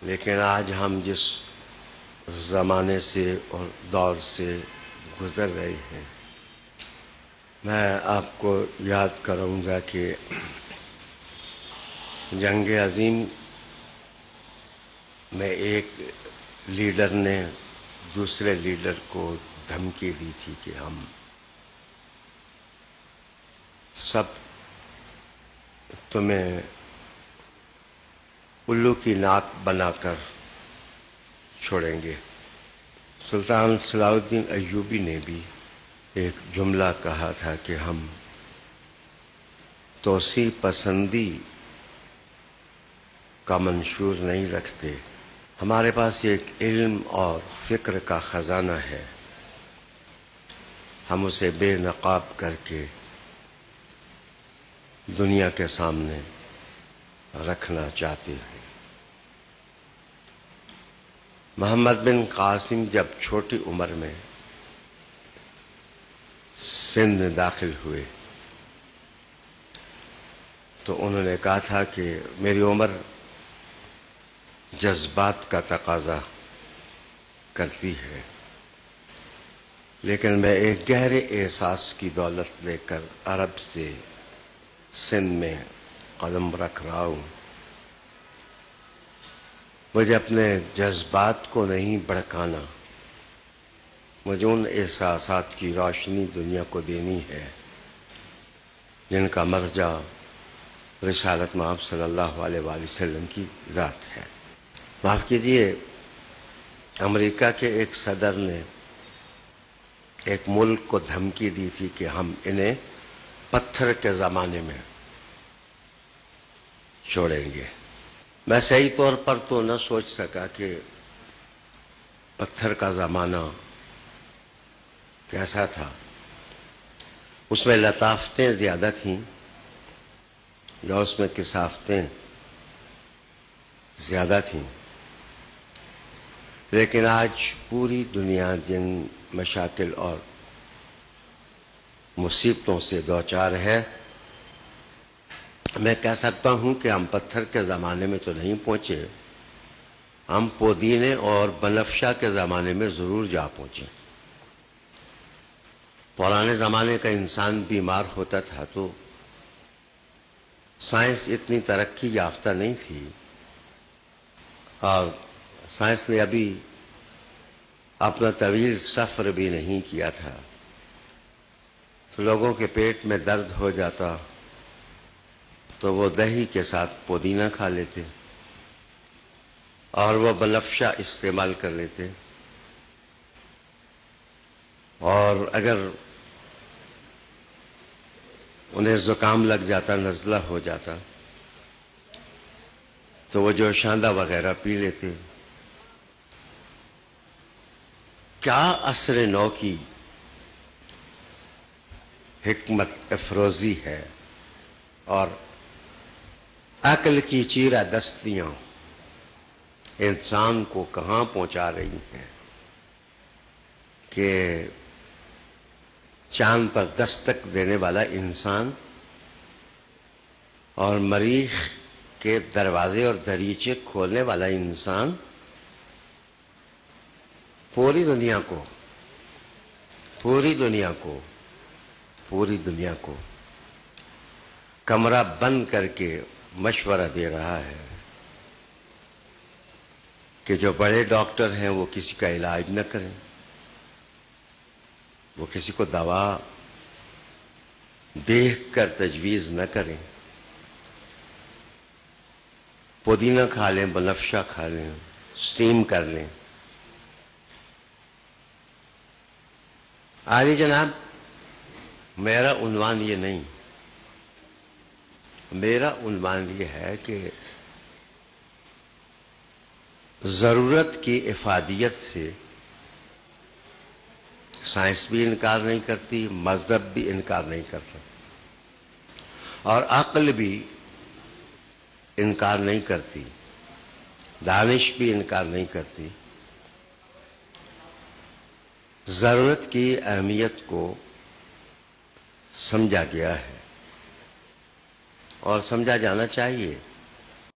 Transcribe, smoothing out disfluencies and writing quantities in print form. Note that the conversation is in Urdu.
لیکن آج ہم جس زمانے سے اور دور سے گزر رہے ہیں، میں آپ کو یاد کراؤں گا کہ جنگ عظیم میں ایک لیڈر نے دوسرے لیڈر کو دھمکی دی تھی کہ ہم سب تمہیں الو کی ناک بنا کر چھوڑیں گے۔ سلطان صلاح الدین ایوبی نے بھی ایک جملہ کہا تھا کہ ہم توسیع پسندی کا منشور نہیں رکھتے، ہمارے پاس ایک علم اور فکر کا خزانہ ہے، ہم اسے بے نقاب کر کے دنیا کے سامنے رکھنا چاہتے ہیں۔ محمد بن قاسم جب چھوٹی عمر میں سندھ داخل ہوئے تو انہوں نے کہا تھا کہ میری عمر جذبات کا تقاضا کرتی ہے، لیکن میں ایک گہرے احساس کی دولت لے کر عرب سے سندھ میں قدم رکھ رہا ہوں۔ مجھے اپنے جذبات کو نہیں بھڑکانا، مجھے ان احساسات کی روشنی دنیا کو دینی ہے جن کا مرجع رسالت مآب صلی اللہ علیہ وآلہ وسلم کی ذات ہے۔ معاف کیجیے، امریکہ کے ایک صدر نے ایک ملک کو دھمکی دی تھی کہ ہم انہیں پتھر کے زمانے میں چھوڑیں گے۔ میں صحیح طور پر تو نہ سوچ سکا کہ پتھر کا زمانہ کیسا تھا، اس میں لطافتیں زیادہ تھیں یا اس میں کثافتیں زیادہ تھیں، لیکن آج پوری دنیا جن مشاکل اور مصیبتوں سے دوچار ہے، میں کہہ سکتا ہوں کہ ہم پتھر کے زمانے میں تو نہیں پہنچے، ہم پودینے اور بنفشہ کے زمانے میں ضرور جا پہنچے۔ پرانے زمانے کا انسان بیمار ہوتا تھا تو سائنس اتنی ترقی یافتہ نہیں تھی، اور سائنس نے ابھی اپنا طویل سفر بھی نہیں کیا تھا، تو لوگوں کے پیٹ میں درد ہو جاتا تو وہ دہی کے ساتھ پودینہ کھا لیتے اور وہ بنفشہ استعمال کر لیتے، اور اگر انہیں زکام لگ جاتا، نزلہ ہو جاتا، تو وہ جوشاندہ وغیرہ پی لیتے۔ کیا عصر نو کی حکمت افروزی ہے اور عقل کی چیرہ دستیاں انسان کو کہاں پہنچا رہی ہیں کہ چاند پر دستک دینے والا انسان اور مریخ کے دروازے اور دریچے کھولنے والا انسان پوری دنیا کو کمرہ بند کر کے مشورہ دے رہا ہے کہ جو بڑے ڈاکٹر ہیں وہ کسی کا علاج نہ کریں، وہ کسی کو دوا دیکھ کر تجویز نہ کریں، پودینہ کھا لیں، بنفشہ کھا لیں، اسٹیم کر لیں۔ عالی جناب، میرا عنوان یہ نہیں، میرا عنوان یہ ہے کہ ضرورت کی افادیت سے سائنس بھی انکار نہیں کرتی، مذہب بھی انکار نہیں کرتا، اور عقل بھی انکار نہیں کرتی، دانش بھی انکار نہیں کرتی۔ ضرورت کی اہمیت کو سمجھا گیا ہے اور سمجھا جانا چاہیے۔